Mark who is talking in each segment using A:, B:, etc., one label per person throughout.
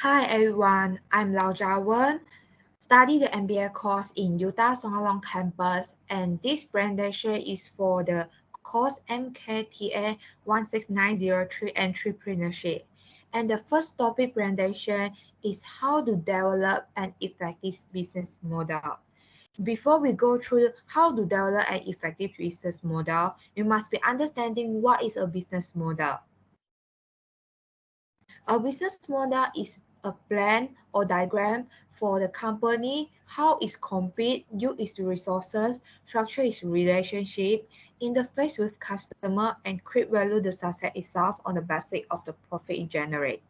A: Hi everyone, I'm Lao Jawan, study the MBA course in Utah Songalong campus, and this presentation is for the course MKTA 16903 Entrepreneurship. And the first topic presentation is how to develop an effective business model. Before we go through how to develop an effective business model, you must be understanding what is a business model. A business model is a plan or diagram for the company, how it compete, use its resources, structure its relationship, interface with customer, and create value the success itself on the basis of the profit it generates.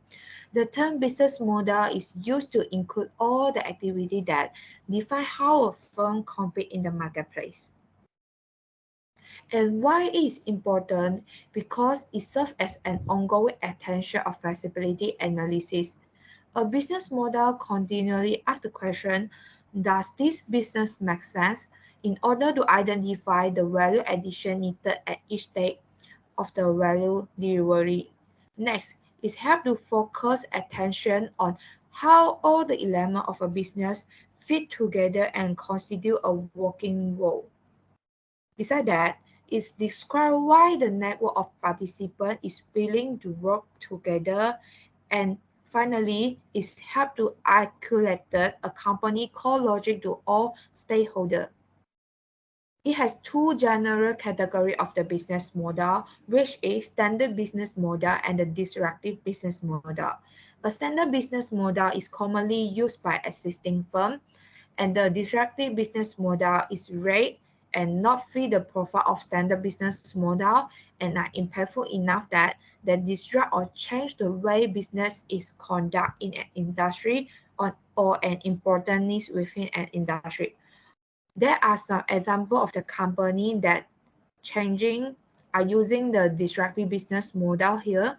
A: The term business model is used to include all the activity that define how a firm compete in the marketplace. And why is important? Because it serves as an ongoing attention of feasibility analysis. A business model continually asks the question, does this business make sense? In order to identify the value addition needed at each stage of the value delivery. Next is help to focus attention on how all the elements of a business fit together and constitute a working whole. Besides that, it describes why the network of participants is willing to work together, and finally, it helps to articulate a company core logic to all stakeholders. It has two general categories of the business model, which is standard business model and the disruptive business model. A standard business model is commonly used by existing firms, and the disruptive business model is rare and not fit the profile of standard business model and are impactful enough that they disrupt or change the way business is conducted in an industry or an important niche within an industry. There are some examples of the company that changing are using the disruptive business model here.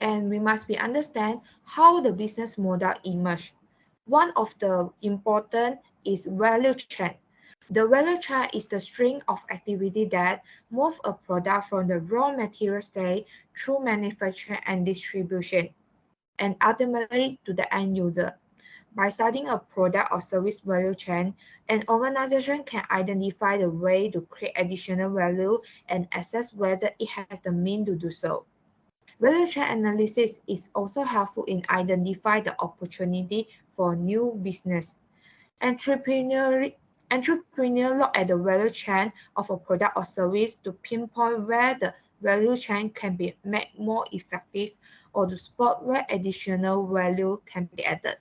A: And we must be understand how the business model emerged. One of the important is value chain. The value chain is the string of activity that move a product from the raw material state through manufacturing and distribution, and ultimately to the end user. By studying a product or service value chain, an organization can identify the way to create additional value and assess whether it has the means to do so. Value chain analysis is also helpful in identifying the opportunity for new business. Entrepreneur, entrepreneur look at the value chain of a product or service to pinpoint where the value chain can be made more effective or to spot where additional value can be added.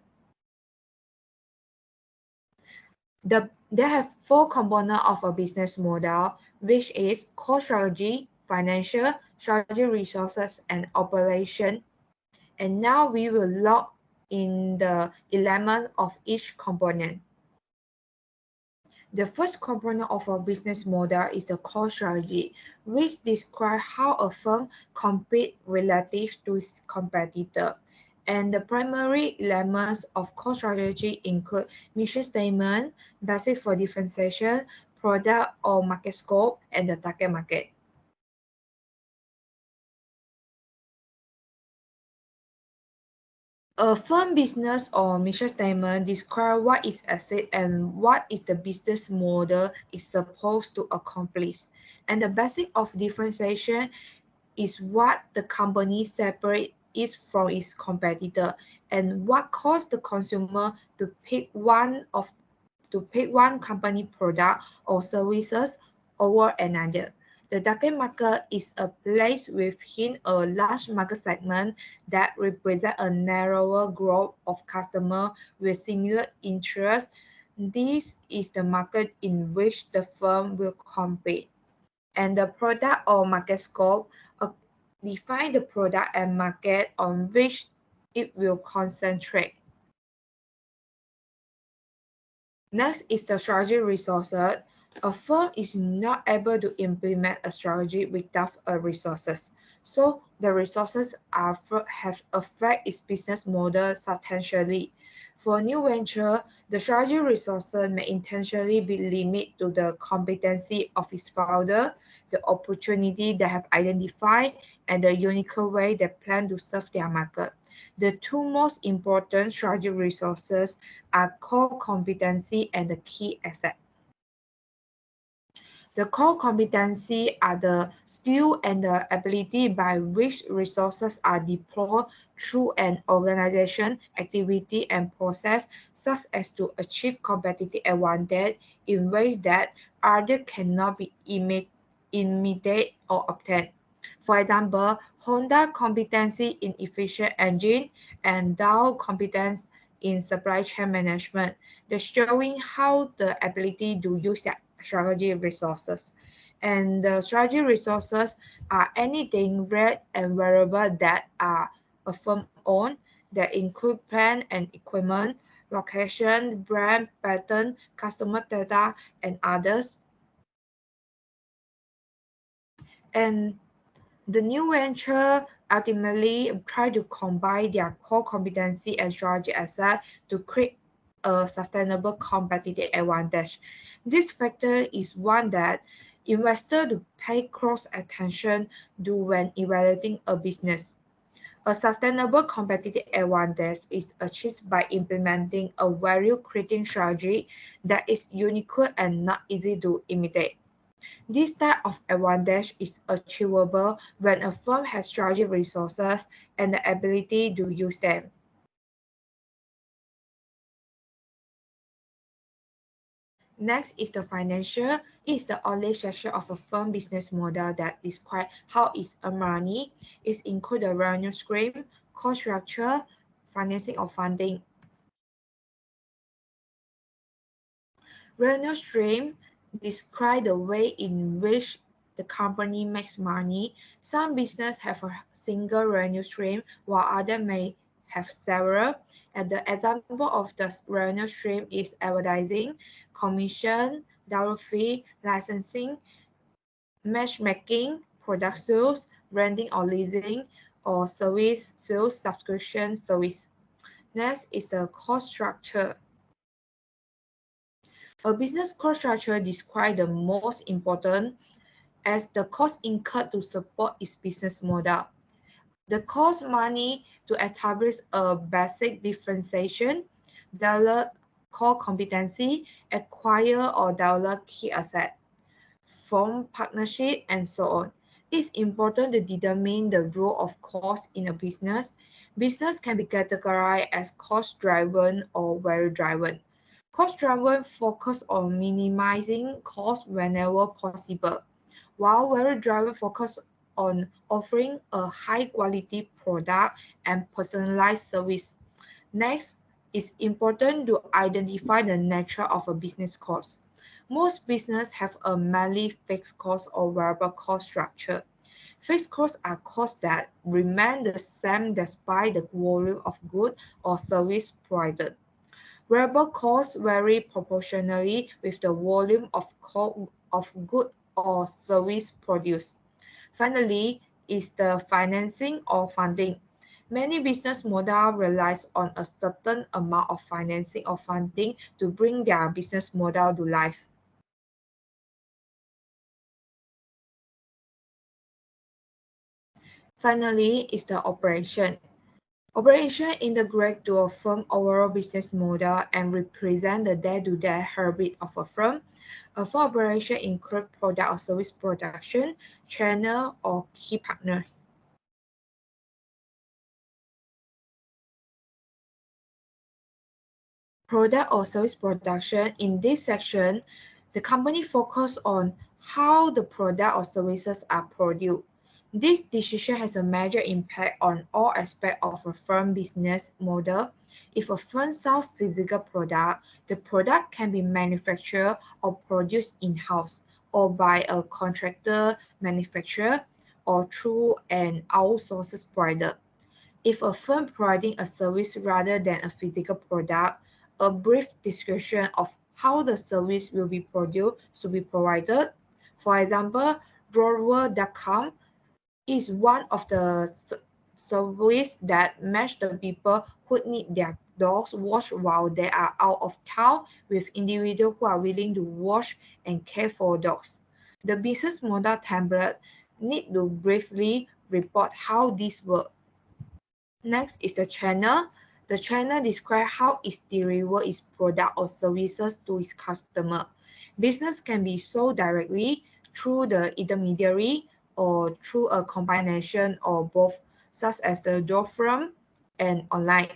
A: They have four components of a business model, which is core strategy, financial, strategy resources, and operation. And now we will log in the elements of each component. The first component of a business model is the core strategy, which describes how a firm competes relative to its competitor. And the primary elements of core strategy include mission statement, basic for differentiation, product or market scope, and the target market. A firm business or mission statement describes what is asset and what is the business model is supposed to accomplish. And the basic of differentiation is what the company separates it from its competitor and what caused the consumer to pick one company product or services over another. The target market is a place within a large market segment that represents a narrower group of customers with similar interests. This is the market in which the firm will compete. And the product or market scope define the product and market on which it will concentrate. Next is the strategy resources. A firm is not able to implement a strategy without resources. So the resources have affect its business model substantially. For a new venture, the strategy resources may intentionally be limited to the competency of its founder, the opportunity they have identified, and the unique way they plan to serve their market. The two most important strategy resources are core competency and the key asset. The core competency are the skill and the ability by which resources are deployed through an organization, activity, and process such as to achieve competitive advantage in ways that others cannot be imitate or obtained. For example, Honda competency in efficient engine and Dow competence in supply chain management. They're showing how the ability to use their strategy resources. And the strategy resources are anything real and variable that are a firm own that include plant and equipment, location, brand, pattern, customer data, and others. And the new venture ultimately try to combine their core competency and strategy asset to create a sustainable competitive advantage. This factor is one that investors to pay close attention to when evaluating a business. A sustainable competitive advantage is achieved by implementing a value creating strategy that is unique and not easy to imitate. This type of advantage is achievable when a firm has strategic resources and the ability to use them. Next is the financial. It is the only section of a firm business model that describes how it's earn money. It includes the revenue stream, cost structure, financing or funding. Revenue stream describe the way in which the company makes money. Some businesses have a single revenue stream, while others may have several. And the example of the revenue stream is advertising, commission, download fee, licensing, matchmaking, product sales, renting or leasing, or service sales subscription service. Next is the cost structure. A business cost structure describes the most important as the cost incurred to support its business model. The cost money to establish a basic differentiation, develop core competency, acquire or develop key asset, form partnership, and so on. It's important to determine the role of cost in a business. Business can be categorized as cost-driven or value-driven. Cost-driven focus on minimizing cost whenever possible, while value-driven focus on offering a high-quality product and personalized service. Next, it's important to identify the nature of a business cost. Most businesses have a mainly fixed cost or variable cost structure. Fixed costs are costs that remain the same despite the volume of goods or service provided. Variable costs vary proportionally with the volume of good or service produced. Finally, is the financing or funding. Many business models rely on a certain amount of financing or funding to bring their business model to life. Finally, is the operation. Operation integrate to a firm overall business model and represent the day-to-day habit of a firm. A firm operation include product or service production, channel, or key partners. Product or service production. In this section, the company focus on how the product or services are produced. This decision has a major impact on all aspects of a firm business model. If a firm sells physical product, the product can be manufactured or produced in-house or by a contractor manufacturer or through an outsourced provider. If a firm providing a service rather than a physical product, a brief description of how the service will be produced should be provided. For example, drawer.com is one of the services that match the people who need their dogs wash while they are out of town with individuals who are willing to wash and care for dogs. The business model template need to briefly report how this works. Next is the channel. The channel describes how it delivers its product or services to its customer. Business can be sold directly through the intermediary or through a combination of both, such as the doorfront and online.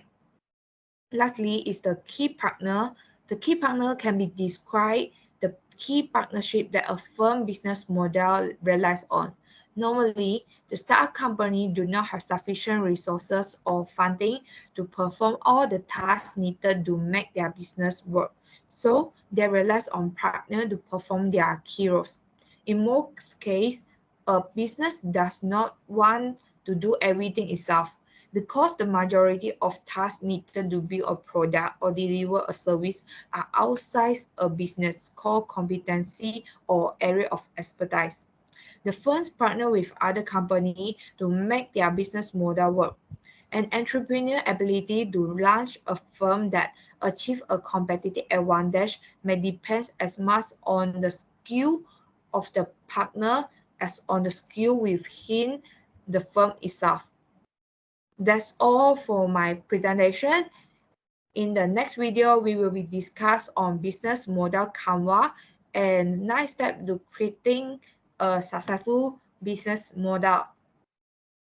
A: Lastly is the key partner. The key partner can be described the key partnership that a firm business model relies on. Normally, the startup company do not have sufficient resources or funding to perform all the tasks needed to make their business work. So they rely on partner to perform their key roles. In most cases, a business does not want to do everything itself because the majority of tasks needed to build a product or deliver a service are outside a business core competency or area of expertise. The firms partner with other companies to make their business model work. An entrepreneur ability to launch a firm that achieve a competitive advantage may depend as much on the skill of the partner as on the skill within the firm itself. That's all for my presentation. In the next video, we will be discuss on business model Canva and 9 steps to creating a successful business model.